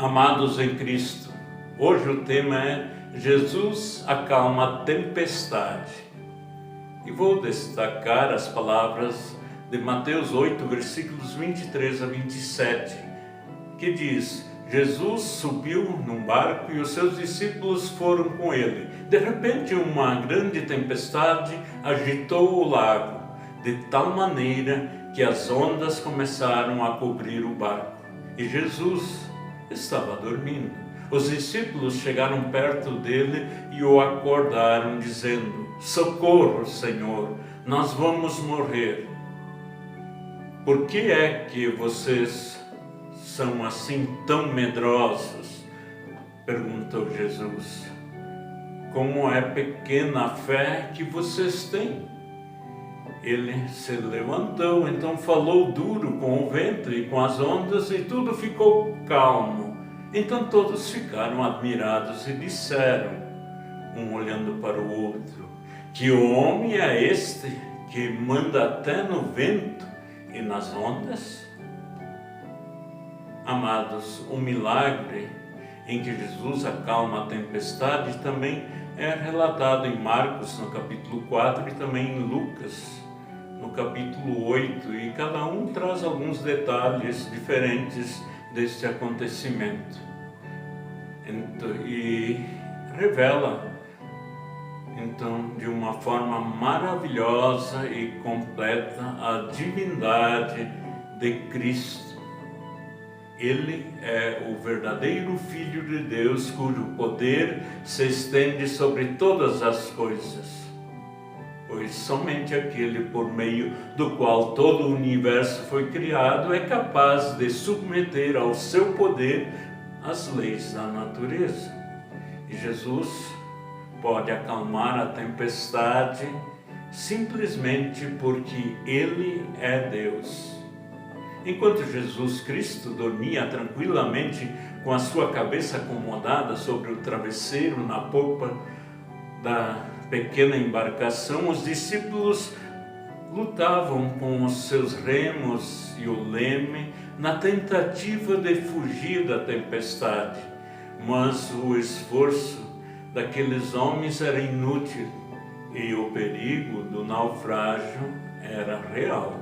Amados em Cristo, hoje o tema é Jesus acalma a tempestade. E vou destacar as palavras de Mateus 8, versículos 23 a 27, que diz: Jesus subiu num barco e os seus discípulos foram com ele. De repente, uma grande tempestade agitou o lago, de tal maneira que as ondas começaram a cobrir o barco. E Jesus estava dormindo. Os discípulos chegaram perto dele e o acordaram, dizendo: Socorro, Senhor, nós vamos morrer. Por que é que vocês são assim tão medrosos? Perguntou Jesus. Como é pequena a fé que vocês têm? Ele se levantou, então falou duro com o vento e com as ondas, e tudo ficou calmo. Então todos ficaram admirados e disseram, um olhando para o outro: que homem é este que manda até no vento e nas ondas? Amados, o milagre em que Jesus acalma a tempestade também é relatado em Marcos, no capítulo 4, e também em Lucas, no capítulo 8, e cada um traz alguns detalhes diferentes deste acontecimento. E revela, então, de uma forma maravilhosa e completa a divindade de Cristo. Ele é o verdadeiro Filho de Deus, cujo poder se estende sobre todas as coisas. Pois somente aquele por meio do qual todo o universo foi criado é capaz de submeter ao seu poder as leis da natureza. E Jesus pode acalmar a tempestade simplesmente porque Ele é Deus. Enquanto Jesus Cristo dormia tranquilamente com a sua cabeça acomodada sobre o travesseiro na popa da pequena embarcação, os discípulos lutavam com os seus remos e o leme na tentativa de fugir da tempestade, mas o esforço daqueles homens era inútil e o perigo do naufrágio era real.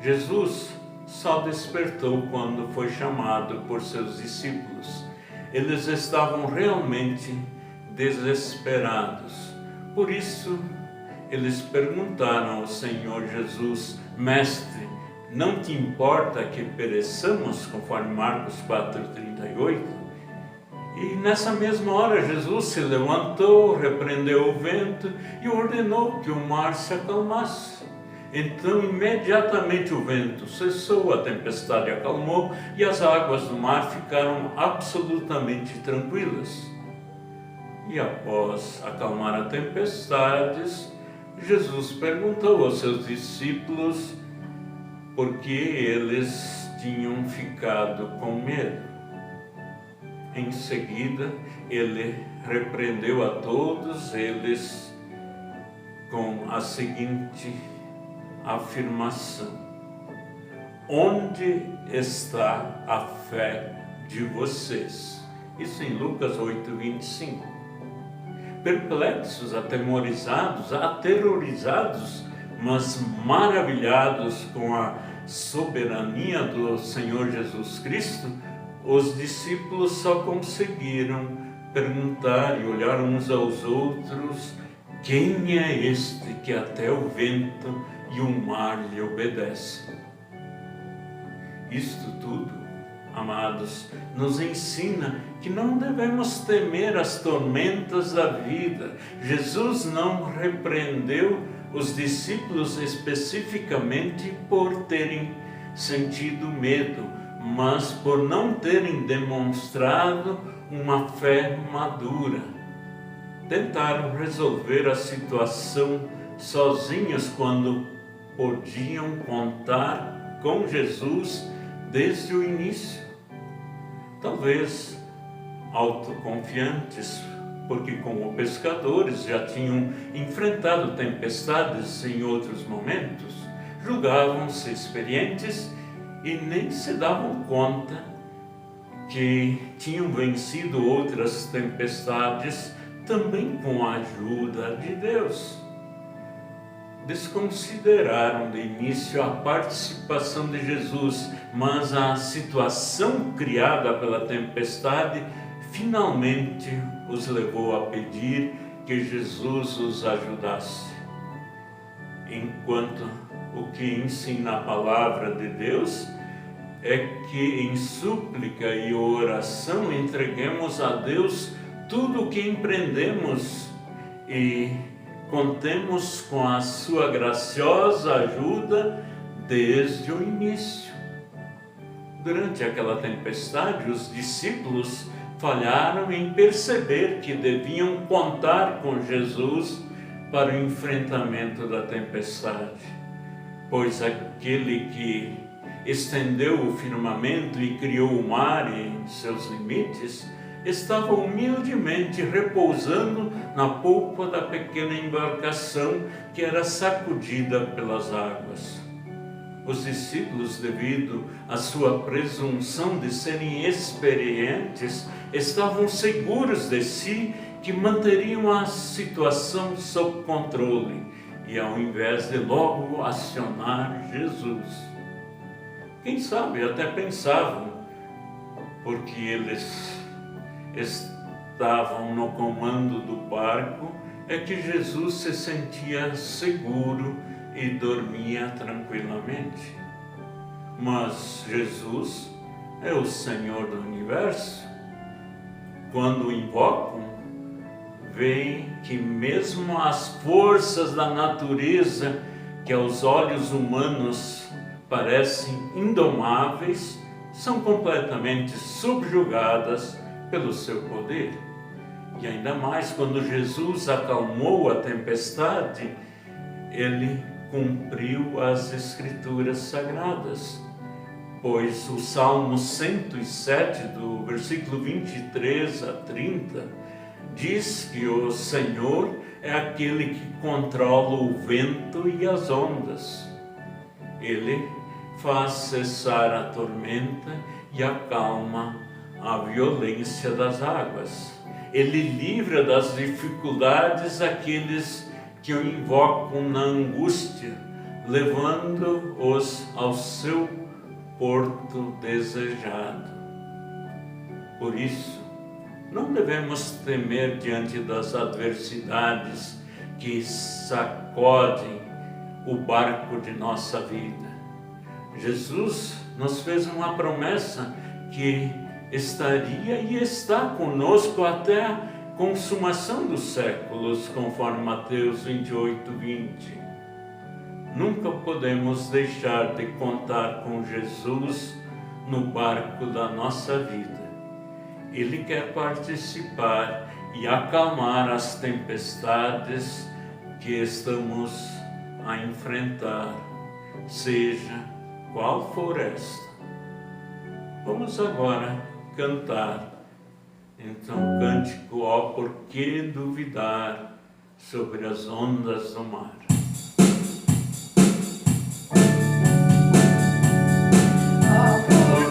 Jesus só despertou quando foi chamado por seus discípulos. Eles estavam realmente desesperados. Por isso, eles perguntaram ao Senhor Jesus: Mestre, não te importa que pereçamos, conforme Marcos 4,38? E nessa mesma hora Jesus se levantou, repreendeu o vento e ordenou que o mar se acalmasse. Então imediatamente o vento cessou, a tempestade acalmou e as águas do mar ficaram absolutamente tranquilas. E após acalmar a tempestades, Jesus perguntou aos seus discípulos por que eles tinham ficado com medo. Em seguida, ele repreendeu a todos eles com a seguinte afirmação: onde está a fé de vocês? Isso em Lucas 8:25. Perplexos, atemorizados, aterrorizados, mas maravilhados com a soberania do Senhor Jesus Cristo, os discípulos só conseguiram perguntar e olhar uns aos outros: quem é este que até o vento e o mar lhe obedecem? Isto tudo, amados, nos ensina que não devemos temer as tormentas da vida. Jesus não repreendeu os discípulos especificamente por terem sentido medo, mas por não terem demonstrado uma fé madura. Tentaram resolver a situação sozinhos quando podiam contar com Jesus desde o início. Talvez autoconfiantes, porque como pescadores já tinham enfrentado tempestades em outros momentos, julgavam-se experientes e nem se davam conta que tinham vencido outras tempestades também com a ajuda de Deus. Desconsideraram de início a participação de Jesus, mas a situação criada pela tempestade finalmente os levou a pedir que Jesus os ajudasse. Enquanto o que ensina a palavra de Deus é que em súplica e oração entreguemos a Deus tudo o que empreendemos e contemos com a sua graciosa ajuda desde o início. Durante aquela tempestade, os discípulos falharam em perceber que deviam contar com Jesus para o enfrentamento da tempestade, pois aquele que estendeu o firmamento e criou o mar em seus limites estava humildemente repousando na polpa da pequena embarcação que era sacudida pelas águas. Os discípulos, devido à sua presunção de serem experientes, estavam seguros de si que manteriam a situação sob controle e ao invés de logo acionar Jesus. Quem sabe até pensavam, porque eles estavam no comando do barco, é que Jesus se sentia seguro e dormia tranquilamente. Mas Jesus é o Senhor do Universo. Quando o invocam, veem que mesmo as forças da natureza, que aos olhos humanos parecem indomáveis, são completamente subjugadas pelo seu poder. E ainda mais quando Jesus acalmou a tempestade, ele cumpriu as Escrituras Sagradas, pois o Salmo 107, do versículo 23 a 30, diz que o Senhor é aquele que controla o vento e as ondas. Ele faz cessar a tormenta e acalma a violência das águas. Ele livra das dificuldades aqueles que o invocam na angústia, levando-os ao seu porto desejado. Por isso, não devemos temer diante das adversidades que sacodem o barco de nossa vida. Jesus nos fez uma promessa que estaria e está conosco até a consumação dos séculos, conforme Mateus 28, 20. Nunca podemos deixar de contar com Jesus no barco da nossa vida. Ele quer participar e acalmar as tempestades que estamos a enfrentar, seja qual for esta. Vamos agora cantar, então, o cântico Ó, por que duvidar sobre as ondas do mar? Amor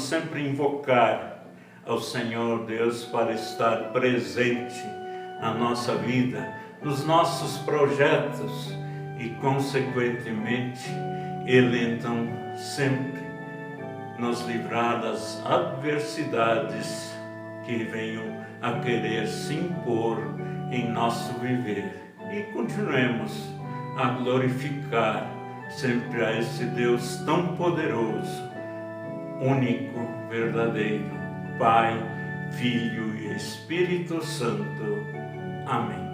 sempre invocar ao Senhor Deus para estar presente na nossa vida, nos nossos projetos e, consequentemente, Ele então sempre nos livrar das adversidades que venham a querer se impor em nosso viver. E continuemos a glorificar sempre a esse Deus tão poderoso, único, verdadeiro, Pai, Filho e Espírito Santo. Amém.